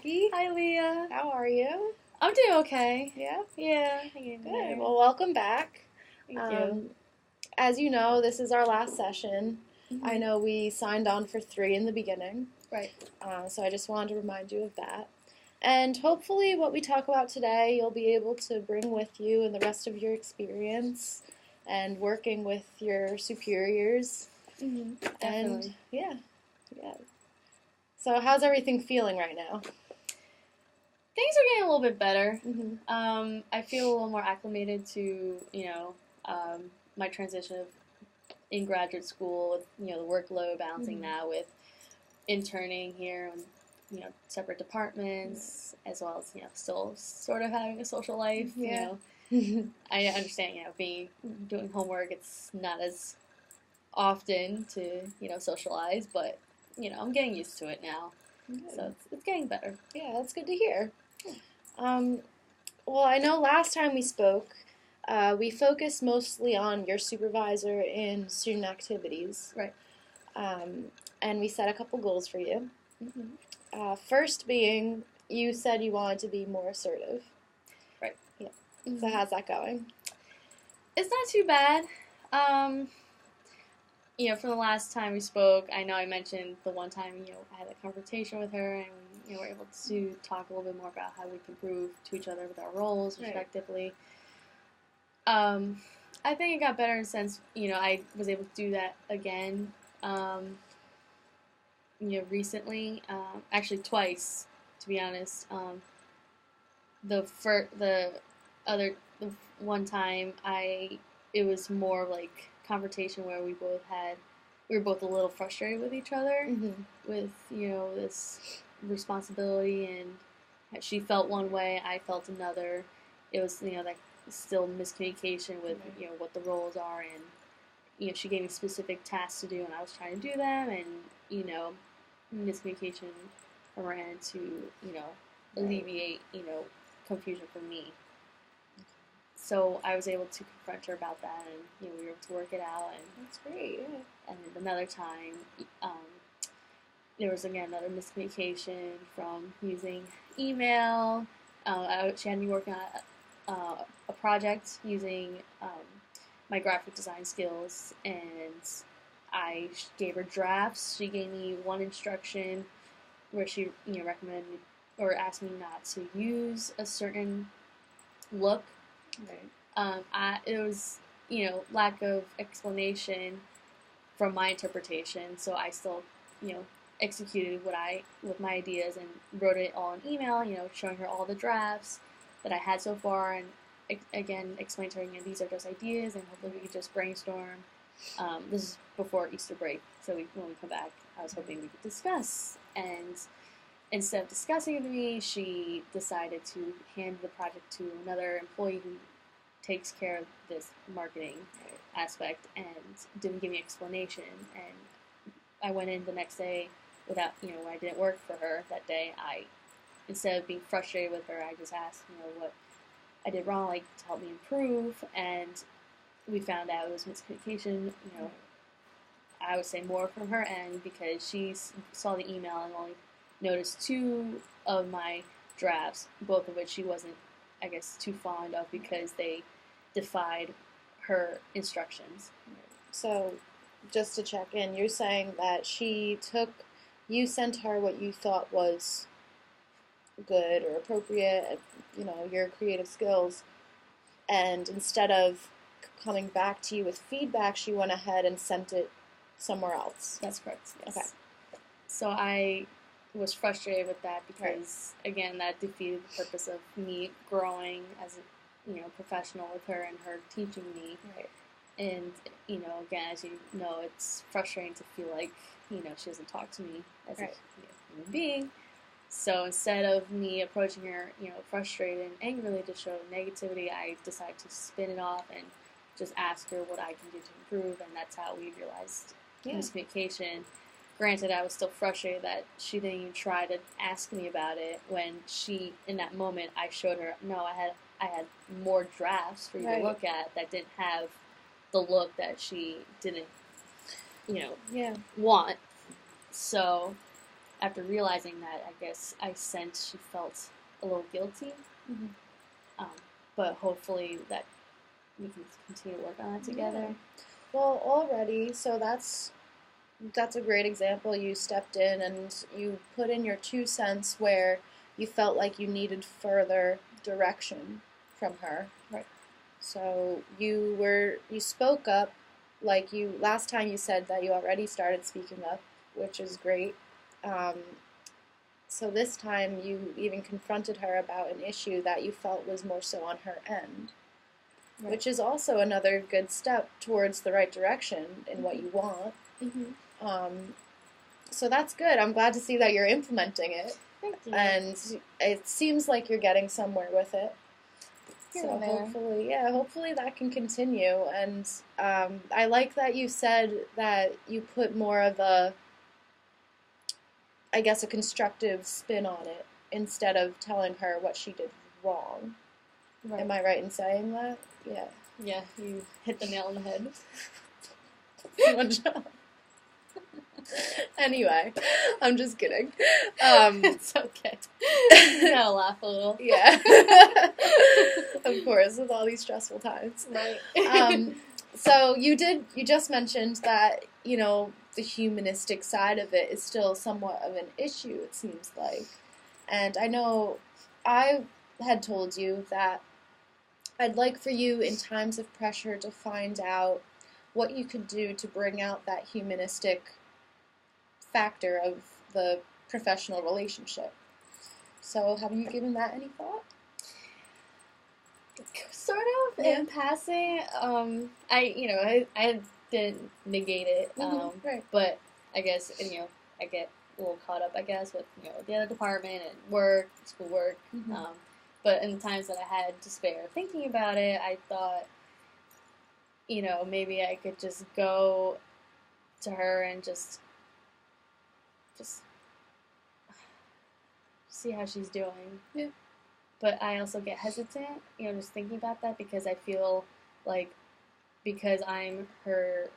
Becky. Hi, Leah. How are you? I'm doing okay. Yeah? Yeah, hanging in Good. there. Well, welcome back. Thank you. As you know, this is our last session. Mm-hmm. I know we signed on for 3 in the beginning. Right. So I just wanted to remind you of that. And hopefully what we talk about today, you'll be able to bring with you in the rest of your experience and working with your superiors. Mm-hmm. Definitely. And yeah. So how's everything feeling right now? Things are getting a little bit better. Mm-hmm. I feel a little more acclimated to, my transition in graduate school with, the workload, balancing that with interning here and, separate departments, as well as, still sort of having a social life, Yeah. I understand, doing homework, it's not as often to, socialize, but, I'm getting used to it now. Good. So it's getting better. Yeah, that's good to hear. Well, I know last time we spoke, we focused mostly on your supervisor in student activities. Right. And we set a couple goals for you. Mm-hmm. First being, you said you wanted to be more assertive. Right. Yeah. Mm-hmm. So how's that going? It's not too bad. From the last time we spoke, I know I mentioned the one time, I had a confrontation with her, and we, were able to talk a little bit more about how we can prove to each other with our roles, respectively. Right. I think it got better in the sense, I was able to do that again, recently, actually twice, to be honest. The one time, it was more like confrontation where we were both a little frustrated with each other, with, this responsibility, and she felt one way, I felt another. It was, like still miscommunication with, what the roles are, and, she gave me specific tasks to do, and I was trying to do them, and, miscommunication from her end to, alleviate, confusion for me. So I was able to confront her about that, and we were able to work it out. And that's great. Yeah. And another time, there was again another miscommunication from using email. She had me working on a project using my graphic design skills, and I gave her drafts. She gave me one instruction where she recommended or asked me not to use a certain look. Right. It was, lack of explanation from my interpretation, so I still, executed with my ideas and wrote it all in email, showing her all the drafts that I had so far, and again, explained to her, these are just ideas, and hopefully we could just brainstorm. This is before Easter break, so when we come back, I was hoping we could discuss, and instead of discussing it with me, she decided to hand the project to another employee who takes care of this marketing aspect, and didn't give me an explanation. And I went in the next day without, when I didn't work for her that day, instead of being frustrated with her, I just asked, what I did wrong, to help me improve, and we found out it was miscommunication, I would say more from her end, because she saw the email and only noticed 2 of my drafts, both of which she wasn't, I guess, too fond of because they defied her instructions. So, just to check in, you're saying that you sent her what you thought was good or appropriate, your creative skills, and instead of coming back to you with feedback, she went ahead and sent it somewhere else. That's correct, yes. Okay. So I was frustrated with that because, again, that defeated the purpose of me growing as a, professional with her and her teaching me. Right. And, again, as you know, it's frustrating to feel like, she doesn't talk to me as a human being. So instead of me approaching her, frustrated and angrily to show negativity, I decided to spin it off and just ask her what I can do to improve, and that's how we realized miscommunication. Granted, I was still frustrated that she didn't even try to ask me about it when in that moment, I showed her, no, I had more drafts for you to look at that didn't have the look that she didn't, want. So after realizing that, I guess I sensed she felt a little guilty. Mm-hmm. But hopefully that we can continue to work on it together. Yeah. Well, already, so that's a great example. You stepped in and you put in your 2 cents where you felt like you needed further direction from her. Right. So you spoke up, like you last time you said that you already started speaking up, which is great. So this time you even confronted her about an issue that you felt was more so on her end, Right. which is also another good step towards the right direction in what you want. Mm-hmm. So that's good. I'm glad to see that you're implementing it. Thank you. And it seems like you're getting somewhere with it. Here So and there. hopefully that can continue. And I like that you said that you put more of a constructive spin on it instead of telling her what she did wrong. Right. Am I right in saying that? Yeah. Yeah, you hit the nail on the head. Good job. Anyway, I'm just kidding. It's okay. You gotta laugh a little. Yeah. Of course, with all these stressful times. Right. So you just mentioned that, the humanistic side of it is still somewhat of an issue, it seems like. And I know I had told you that I'd like for you in times of pressure to find out what you could do to bring out that humanistic factor of the professional relationship. So have you given that any thought? Sort of in passing. I didn't negate it. Right. But I guess I get a little caught up, I guess, with the other department and work, schoolwork. Mm-hmm. But in the times that I had to spare thinking about it, I thought, maybe I could just go to her and just see how she's doing. Yeah. But I also get hesitant, just thinking about that because I feel like because I'm her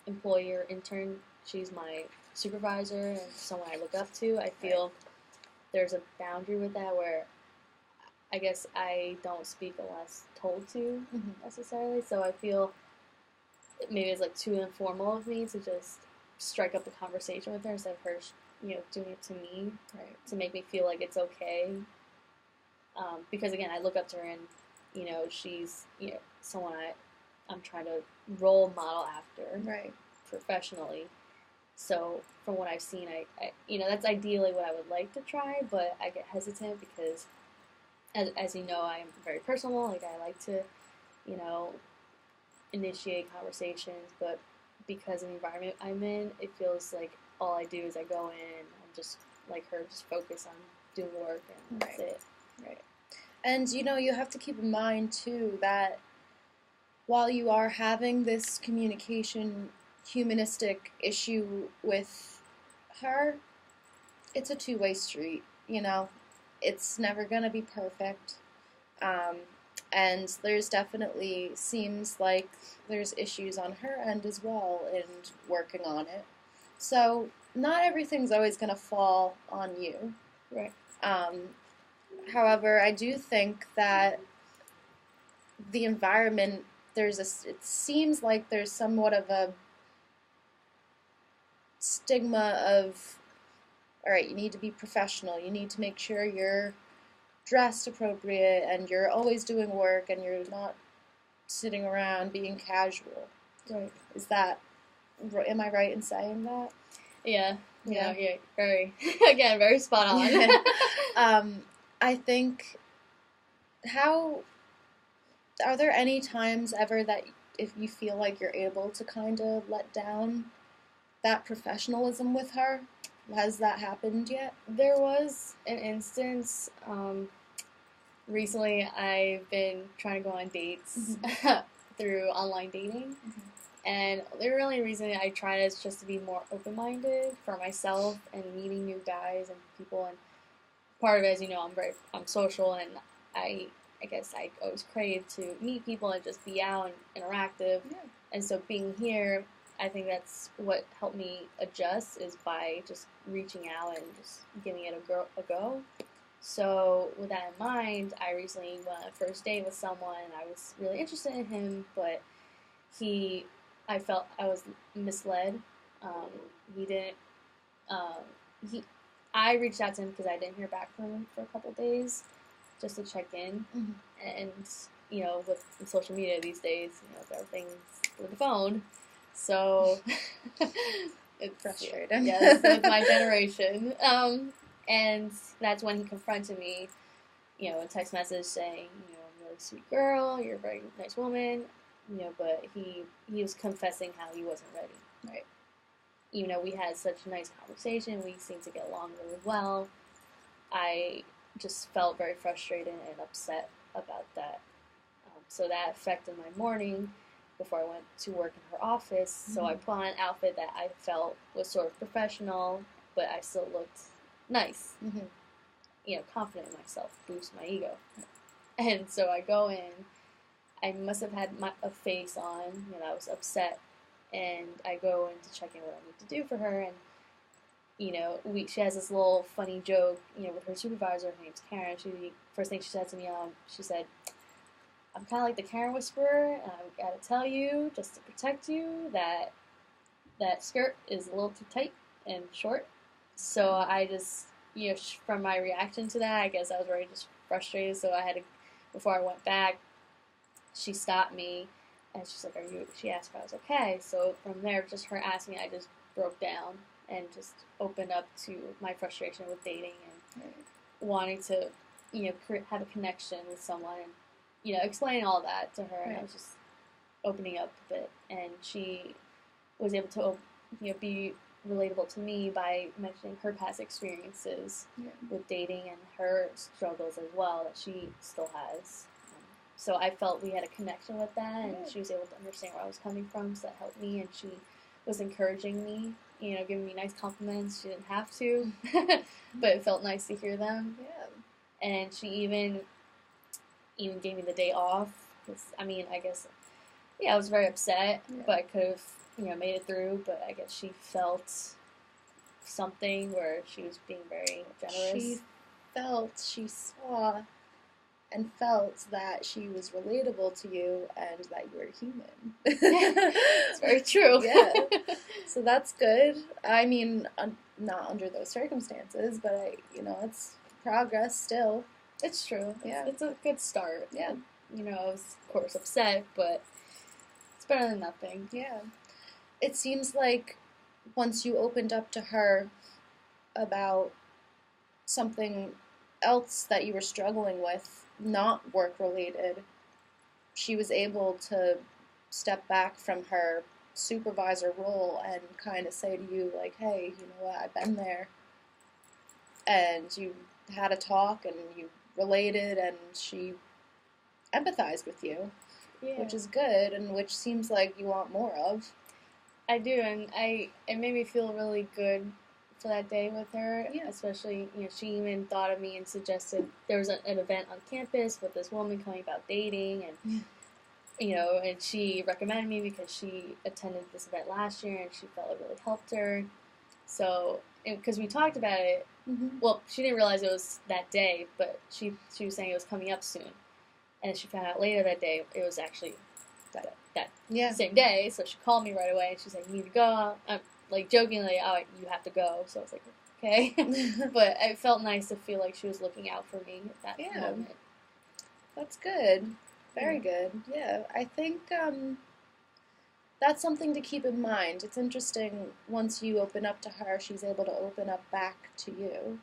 employer intern, she's my supervisor and someone I look up to. I feel there's a boundary with that where I guess I don't speak unless told to necessarily. So I feel maybe it's like too informal of me to just strike up a conversation with her instead of her, doing it to me, to make me feel like it's okay. Because again, I look up to her and, she's, someone I'm trying to role model after, professionally. So from what I've seen, I that's ideally what I would like to try, but I get hesitant because, as you know, I'm very personal. Like I like to, initiate conversations, but because of the environment I'm in, it feels like all I do is I go in, I'm just like her, just focus on doing work, and that's it. Right. And, you have to keep in mind, too, that while you are having this communication humanistic issue with her, it's a two-way street, It's never going to be perfect. And there's definitely seems like there's issues on her end as well in working on it. So not everything's always going to fall on you. Right. However, I do think that the environment, it seems like there's somewhat of a stigma of, all right, you need to be professional, you need to make sure you're dressed appropriate and you're always doing work and you're not sitting around being casual. Right. Am I right in saying that? Yeah. Very, again, very spot on. I think, are there any times ever that if you feel like you're able to kind of let down that professionalism with her? Has that happened yet? There was an instance, recently I've been trying to go on dates through online dating. And the really reason I tried is just to be more open-minded for myself and meeting new guys and people. And part of it is, I'm social, and I guess I always crave to meet people and just be out and interactive. Yeah. And so being here, I think that's what helped me adjust is by just reaching out and just giving it a go. So with that in mind, I recently went on a first date with someone. I was really interested in him, but I felt I was misled. Um, he didn't. Um, he, I reached out to him because I didn't hear back from him for a couple days, just to check in. Mm-hmm. And with social media these days, everything's with the phone. So it's Frustrating. Yes, with my generation. And that's when he confronted me, a text message saying, I'm a really sweet girl, you're a very nice woman, but he was confessing how he wasn't ready, right? Even though we had such a nice conversation, we seemed to get along really well, I just felt very frustrated and upset about that. So that affected my morning before I went to work in her office. Mm-hmm. So I put on an outfit that I felt was sort of professional, but I still looked nice. Mm-hmm. Confident in myself, boost my ego. And so I go in. I must have had a face on. I was upset, and I go in to check in what I need to do for her. And she has this little funny joke. With her supervisor. Her name's Karen. First thing she said to me, she said, I'm kind of like the Karen whisperer, and I gotta tell you, just to protect you, that skirt is a little too tight and short. So I just, from my reaction to that, I guess I was very just frustrated. So I had to, before I went back, she stopped me, and she's like, she asked if I was okay. So from there, just her asking me, I just broke down and just opened up to my frustration with dating and wanting to, have a connection with someone. And, explaining all that to her, and I was just opening up a bit, and she was able to, be relatable to me by mentioning her past experiences with dating and her struggles as well that she still has. So I felt we had a connection with that, and she was able to understand where I was coming from, so that helped me, and she was encouraging me, giving me nice compliments. She didn't have to, but it felt nice to hear them. Yeah. And she even gave me the day off. I guess, I was very upset, but I could have, made it through. But I guess she felt something where she was being very generous. She saw and felt that she was relatable to you and that you were human. It's very true. Yeah. So that's good. I mean, not under those circumstances, but it's progress still. It's true. Yeah. It's a good start. Yeah. I was, of course, upset, but it's better than nothing. Yeah. It seems like once you opened up to her about something else that you were struggling with, not work-related, she was able to step back from her supervisor role and kind of say to you, like, hey, you know what, I've been there. And you had a talk, and you related, and she empathized with you, which is good, and which seems like you want more of. I do, and it made me feel really good for that day with her, especially, she even thought of me and suggested there was an event on campus with this woman coming about dating, and, and she recommended me because she attended this event last year, and she felt it really helped her. So, because we talked about it, well, she didn't realize it was that day, but she was saying it was coming up soon. And she found out later that day it was actually that same day. So she called me right away, and she's like, you need to go. I'm like jokingly, oh, you have to go. So I was like, okay. But it felt nice to feel like she was looking out for me at that moment. That's good. Very good. Yeah, I think that's something to keep in mind. It's interesting, once you open up to her, she's able to open up back to you.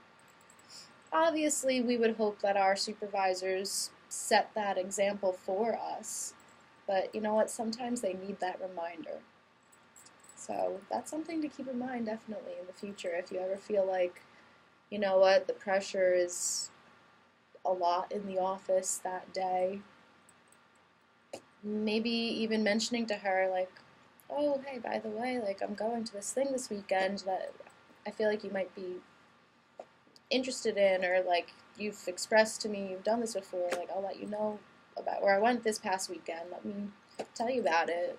Obviously, we would hope that our supervisors set that example for us, but you know what? Sometimes they need that reminder. So that's something to keep in mind, definitely, in the future. If you ever feel like, you know what, the pressure is a lot in the office that day, maybe even mentioning to her, like, oh, hey, by the way, like, I'm going to this thing this weekend that I feel like you might be interested in, or, like, you've expressed to me you've done this before, like, I'll let you know about where I went this past weekend. Let me tell you about it.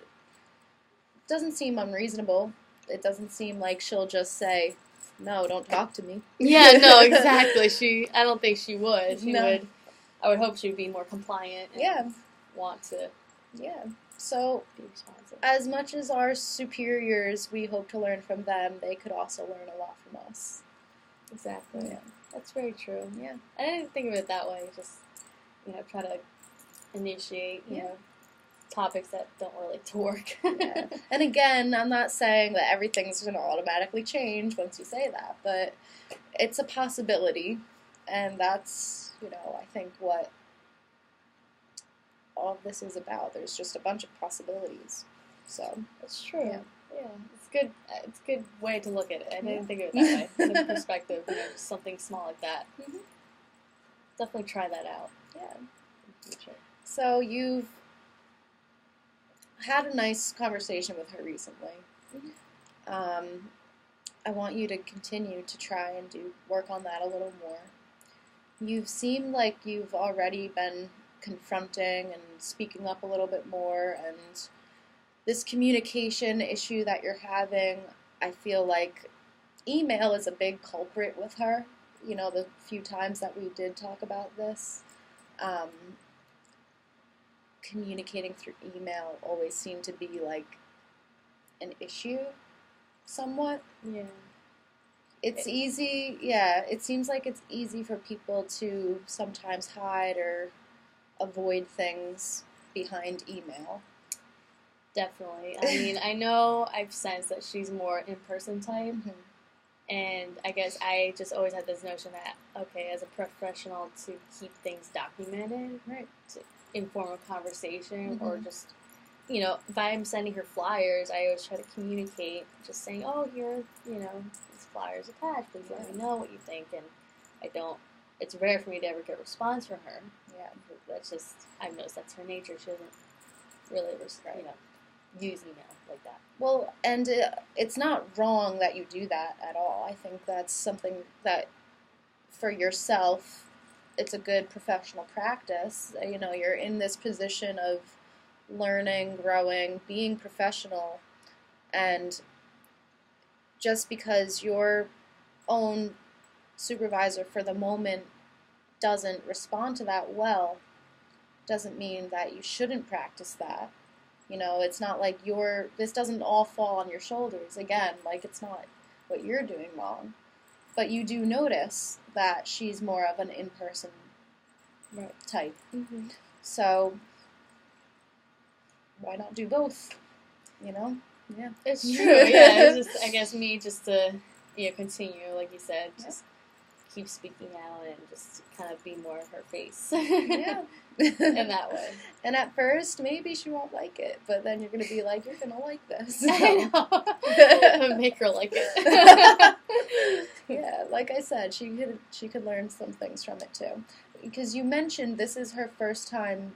doesn't seem unreasonable. It doesn't seem like she'll just say, no, don't talk to me. Yeah, no, exactly. I don't think she would. No. I would hope she would be more compliant and Yeah. want to Yeah. So, be responsive. as much as our superiors, we hope to learn from them, they could also learn a lot from us. Exactly. Yeah. That's very true. Yeah. I didn't think of it that way. Just, try to initiate, topics that don't relate to work. Yeah. And again, I'm not saying that everything's going to automatically change once you say that, but it's a possibility, and that's, I think what all of this is about. There's just a bunch of possibilities. So, That's true. Yeah. Yeah. It's good. It's a good way to look at it. I didn't think of it that way. The perspective, just something small like that. Mm-hmm. Definitely try that out. Yeah. In the future. So you've had a nice conversation with her recently. Mm-hmm. I want you to continue to try and work on that a little more. You've seemed like you've already been confronting and speaking up a little bit more, and this communication issue that you're having, I feel like email is a big culprit with her. The few times that we did talk about this, communicating through email always seemed to be like an issue somewhat. Yeah. It's easy, yeah, it seems like it's easy for people to sometimes hide or avoid things behind email. Definitely. I mean, I know I've sensed that she's more in-person type, Mm-hmm. and I guess I just always had this notion that, okay, as a professional, to keep things documented, Right. to inform a conversation, Mm-hmm. or just, if I'm sending her flyers, I always try to communicate, just saying, oh, here, these flyers attached, please let me know what you think, and it's rare for me to ever get a response from her. Yeah. That's just, I've noticed that's her nature. She doesn't really, use email like that. Well, and it's not wrong that you do that at all. I think that's something that, for yourself, it's a good professional practice. You're in this position of learning, growing, being professional, and just because your own supervisor for the moment doesn't respond to that well, doesn't mean that you shouldn't practice that. It's not like this doesn't all fall on your shoulders. Again, like, it's not what you're doing wrong. But you do notice that she's more of an in-person type. Mm-hmm. So, why not do both? Yeah. It's true, yeah. It's just, I guess, me just to, continue, like you said, just keep speaking out and just kind of be more of her face. Yeah. In that way. And at first, maybe she won't like it, but then you're going to be like, you're going to like this. So. I know. Make her like it. Yeah, like I said, she could learn some things from it too. Because you mentioned this is her first time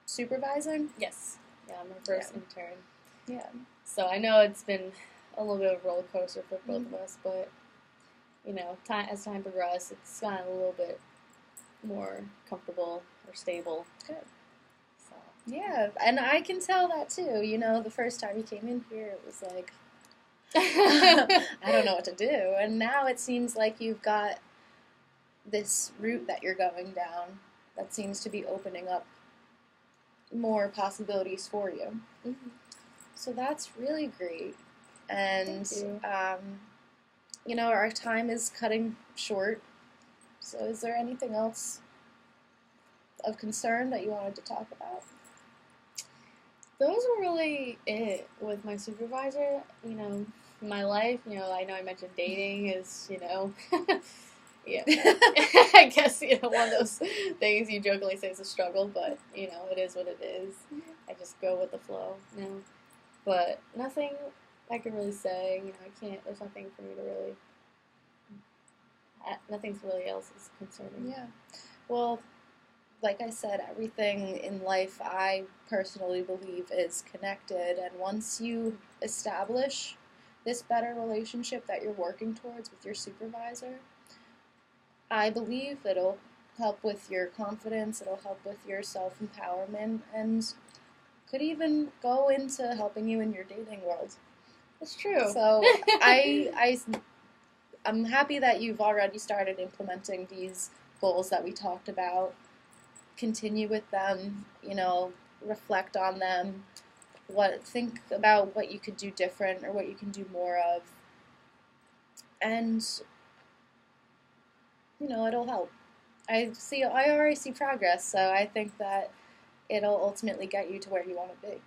supervising? Yes. Yeah, I'm her first intern. Yeah. So I know it's been a little bit of a roller coaster for both of us, but, as time progressed, it's gotten a little bit more comfortable or stable. Good. So. Yeah, and I can tell that too. The first time you came in here, it was like, I don't know what to do. And now it seems like you've got this route that you're going down that seems to be opening up more possibilities for you. Mm-hmm. So that's really great. And, Thank you. Our time is cutting short. So is there anything else of concern that you wanted to talk about? Those were really it with my supervisor. My life, I know I mentioned dating is, yeah. I guess, one of those things you jokingly say is a struggle, but, it is what it is. I just go with the flow now. But nothing I can really say, there's nothing for me to really, nothing's really else is concerning. Yeah. Well, like I said, everything in life I personally believe is connected, and once you establish this better relationship that you're working towards with your supervisor, I believe it'll help with your confidence, it'll help with your self-empowerment, and could even go into helping you in your dating world. That's true. So I'm happy that you've already started implementing these goals that we talked about. Continue with them, reflect on them. Think about what you could do different or what you can do more of. And, it'll help. I already see progress, so I think that it'll ultimately get you to where you want to be.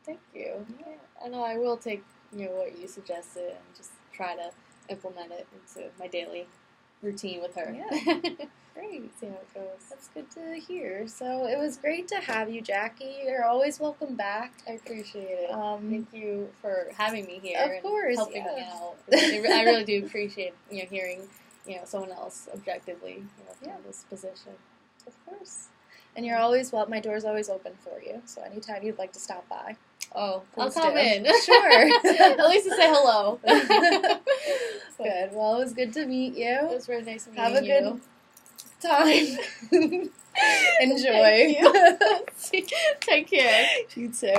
Thank you. Yeah. I know I will take what you suggested and just try to implement it into my daily routine with her. Yeah. Great. See how it goes. That's good to hear. So it was great to have you, Jackie. You're always welcome back. I appreciate it. Thank you for having me here. Of course, and helping yeah. me out. I really do appreciate hearing someone else objectively from this position. Of course. And you're always my door's always open for you. So anytime you'd like to stop by. Oh, I'll come in. Sure. At least to say hello. Good. Well, it was good to meet you. It was really nice meeting you. Have a good time. Enjoy. Take care. You too.